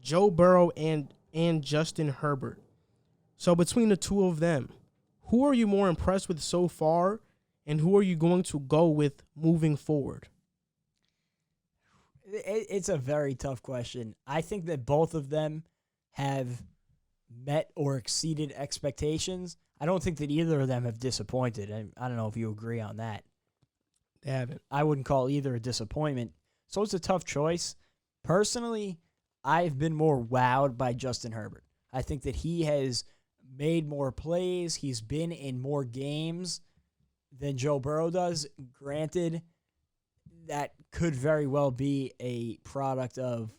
Joe Burrow and Justin Herbert. So between the two of them, who are you more impressed with so far, and who are you going to go with moving forward? It's a very tough question. I think that both of them have met or exceeded expectations. I don't think that either of them have disappointed. I don't know if you agree on that. They haven't. I wouldn't call either a disappointment. So it's a tough choice. Personally, I've been more wowed by Justin Herbert. I think that he has made more plays. He's been in more games than Joe Burrow does. Granted, that could very well be a product of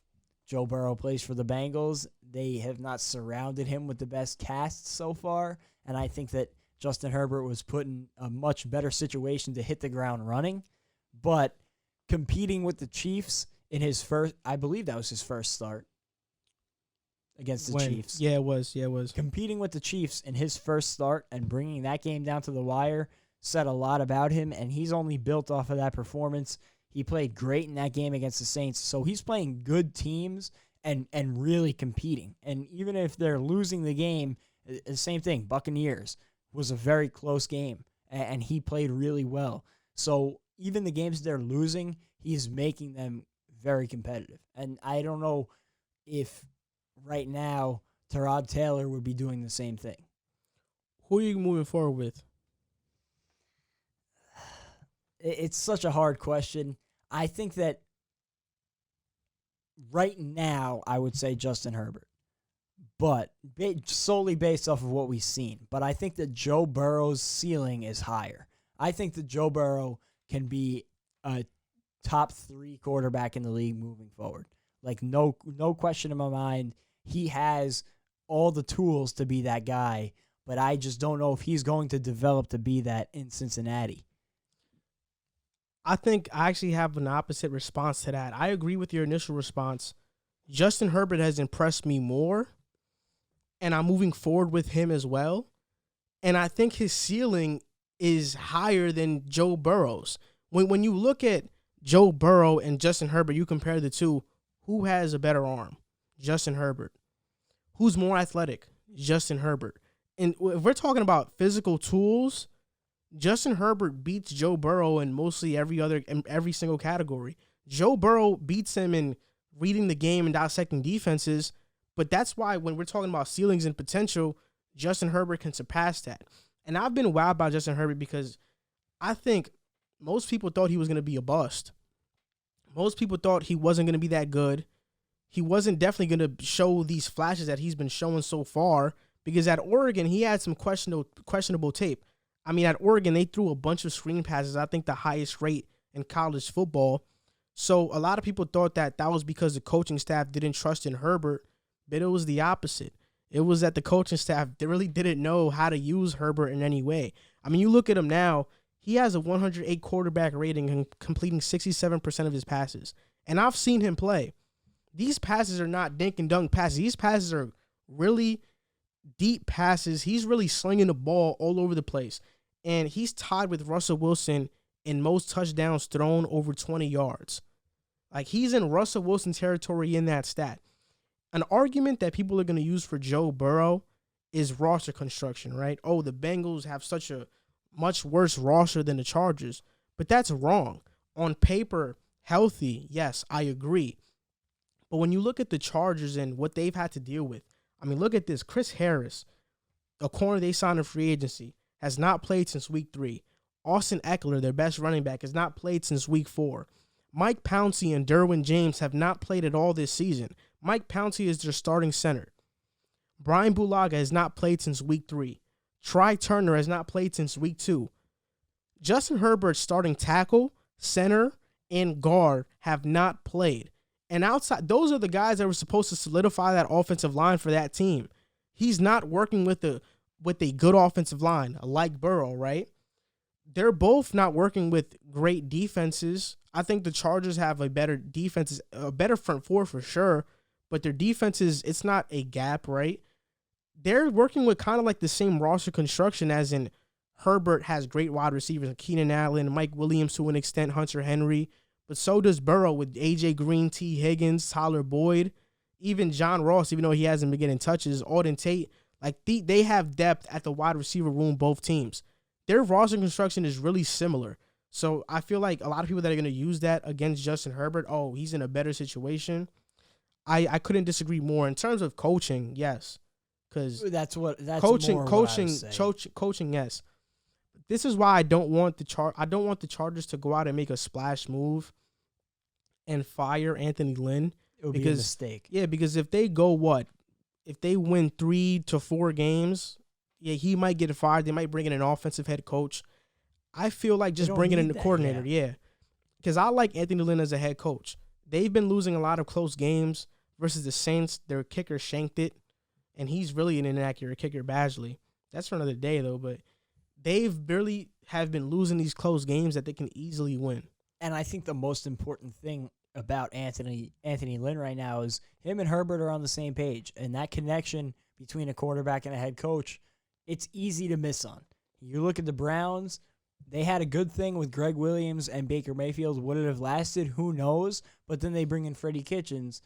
Joe Burrow plays for the Bengals. They have not surrounded him with the best cast so far, and I think that Justin Herbert was put in a much better situation to hit the ground running. But competing with the Chiefs in his first, I believe that was his first start against the Chiefs. Yeah, it was. Competing with the Chiefs in his first start and bringing that game down to the wire said a lot about him, and he's only built off of that performance. He played great in that game against the Saints, so he's playing good teams and really competing. And even if they're losing the game, the same thing, Buccaneers was a very close game, and he played really well. So even the games they're losing, he's making them very competitive. And I don't know if right now Tyrod Taylor would be doing the same thing. Who are you moving forward with? It's such a hard question. I think that right now I would say Justin Herbert, but solely based off of what we've seen. But I think that Joe Burrow's ceiling is higher. I think that Joe Burrow can be a top 3 quarterback in the league moving forward. Like no question in my mind. He has all the tools to be that guy, but I just don't know if he's going to develop to be that in Cincinnati. I think I actually have an opposite response to that. I agree with your initial response. Justin Herbert has impressed me more, and I'm moving forward with him as well. And I think his ceiling is higher than Joe Burrow's. When you look at Joe Burrow and Justin Herbert, you compare the two, who has a better arm? Justin Herbert. Who's more athletic? Justin Herbert. And if we're talking about physical tools, Justin Herbert beats Joe Burrow in mostly every single category. Joe Burrow beats him in reading the game and dissecting defenses, but that's why when we're talking about ceilings and potential, Justin Herbert can surpass that. And I've been wowed by Justin Herbert because I think most people thought he was going to be a bust. Most people thought he wasn't going to be that good. He wasn't definitely going to show these flashes that he's been showing so far, because at Oregon, he had some questionable tape. I mean, at Oregon, they threw a bunch of screen passes, I think the highest rate in college football. So a lot of people thought that was because the coaching staff didn't trust in Herbert, but it was the opposite. It was that the coaching staff really didn't know how to use Herbert in any way. I mean, you look at him now, he has a 108 quarterback rating and completing 67% of his passes. And I've seen him play. These passes are not dink and dunk passes. These passes are really deep passes. He's really slinging the ball all over the place. And he's tied with Russell Wilson in most touchdowns thrown over 20 yards. Like, he's in Russell Wilson territory in that stat. An argument that people are going to use for Joe Burrow is roster construction, right? Oh, the Bengals have such a much worse roster than the Chargers. But that's wrong. On paper, healthy, yes, I agree. But when you look at the Chargers and what they've had to deal with, I mean, look at this. Chris Harris, a corner they signed in free agency, has not played since week 3. Austin Eckler, their best running back, has not played since week 4. Mike Pouncey and Derwin James have not played at all this season. Mike Pouncey is their starting center. Brian Bulaga has not played since week 3. Try Turner has not played since week 2. Justin Herbert's starting tackle, center, and guard have not played. And outside, those are the guys that were supposed to solidify that offensive line for that team. He's not working with a good offensive line, like Burrow, right? They're both not working with great defenses. I think the Chargers have a better defense, a better front four for sure, but their defenses, it's not a gap, right? They're working with kind of like the same roster construction as in Herbert has great wide receivers, Keenan Allen, Mike Williams to an extent, Hunter Henry, but so does Burrow with A.J. Green, T. Higgins, Tyler Boyd. even John Ross, even though he hasn't been getting touches, Auden Tate, like they have depth at the wide receiver room, both teams. Their roster construction is really similar. So I feel like a lot of people that are going to use that against Justin Herbert, oh, he's in a better situation. I couldn't disagree more. In terms of coaching, yes. Because that's coaching, more what I coaching, was saying. coaching, yes. This is why I don't want the Chargers to go out and make a splash move and fire Anthony Lynn. It would be a mistake. Yeah, because if they if they win 3 to 4 games, yeah, he might get fired. They might bring in an offensive head coach. I feel like just bringing in the coordinator, yeah. Because I like Anthony Lynn as a head coach. They've been losing a lot of close games versus the Saints. Their kicker shanked it, and he's really an inaccurate kicker, Badgley. That's for another day, though, but they've really have been losing these close games that they can easily win. And I think the most important thing about Anthony Lynn right now is him and Herbert are on the same page, and that connection between a quarterback and a head coach, it's easy to miss on. You look at the Browns, they had a good thing with Greg Williams and Baker Mayfield. Would it have lasted? Who knows? But then they bring in Freddie Kitchens,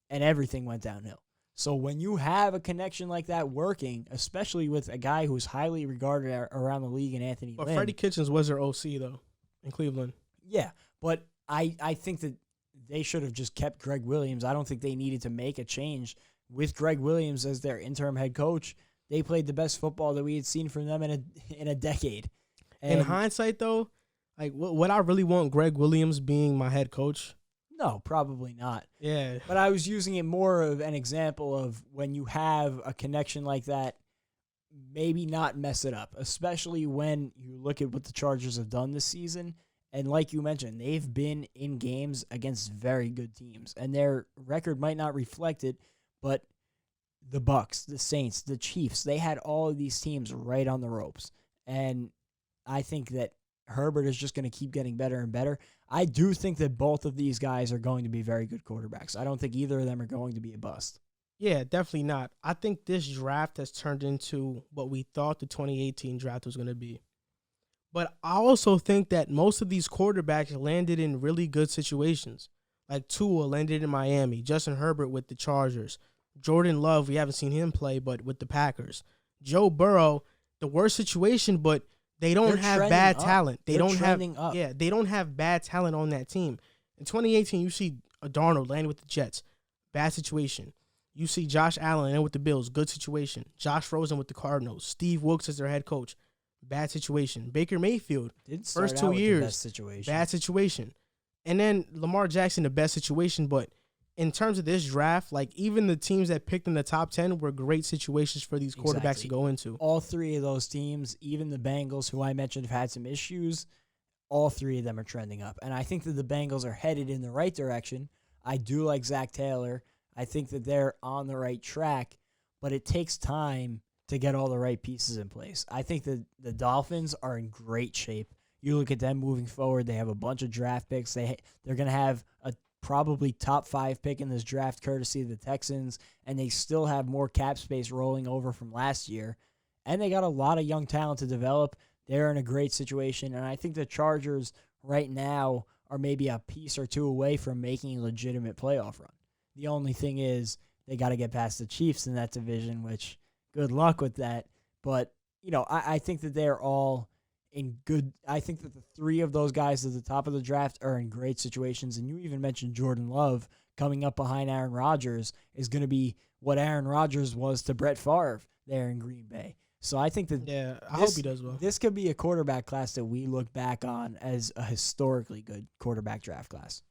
and everything went downhill. So when you have a connection like that working, especially with a guy who's highly regarded around the league in Anthony Lynn. But Freddie Kitchens was their OC, though, in Cleveland. Yeah, but I think that they should have just kept Greg Williams. I don't think they needed to make a change with Greg Williams as their interim head coach. They played the best football that we had seen from them in a decade. And in hindsight, though, like, would I really want Greg Williams being my head coach? No, probably not. Yeah. But I was using it more of an example of when you have a connection like that, maybe not mess it up, especially when you look at what the Chargers have done this season. And like you mentioned, they've been in games against very good teams, and their record might not reflect it, but the Bucs, the Saints, the Chiefs, they had all of these teams right on the ropes. And I think that Herbert is just going to keep getting better and better. I do think that both of these guys are going to be very good quarterbacks. I don't think either of them are going to be a bust. Yeah, definitely not. I think this draft has turned into what we thought the 2018 draft was going to be. But I also think that most of these quarterbacks landed in really good situations. Like Tua landed in Miami, Justin Herbert with the Chargers, Jordan Love, we haven't seen him play, but with the Packers. Joe Burrow, the worst situation, but they don't have bad talent. They don't have bad talent on that team. In 2018, you see Darnold land with the Jets, bad situation. You see Josh Allen land with the Bills, good situation. Josh Rosen with the Cardinals, Steve Wilkes as their head coach, bad situation. Baker Mayfield, first 2 years, bad situation. And then Lamar Jackson, the best situation, but in terms of this draft, like even the teams that picked in the top 10 were great situations for these quarterbacks to go into. All three of those teams, even the Bengals, who I mentioned have had some issues, all three of them are trending up. And I think that the Bengals are headed in the right direction. I do like Zach Taylor. I think that they're on the right track, but it takes time to get all the right pieces in place. I think that the Dolphins are in great shape. You look at them moving forward, they have a bunch of draft picks. They're going to have a probably top 5 pick in this draft courtesy of the Texans, and they still have more cap space rolling over from last year. And they got a lot of young talent to develop. They're in a great situation, and I think the Chargers right now are maybe a piece or two away from making a legitimate playoff run. The only thing is they got to get past the Chiefs in that division, which good luck with that. But, I think that they're all in good. I think that the three of those guys at the top of the draft are in great situations. And you even mentioned Jordan Love coming up behind Aaron Rodgers is going to be what Aaron Rodgers was to Brett Favre there in Green Bay. So I think that I hope he does well. This could be a quarterback class that we look back on as a historically good quarterback draft class.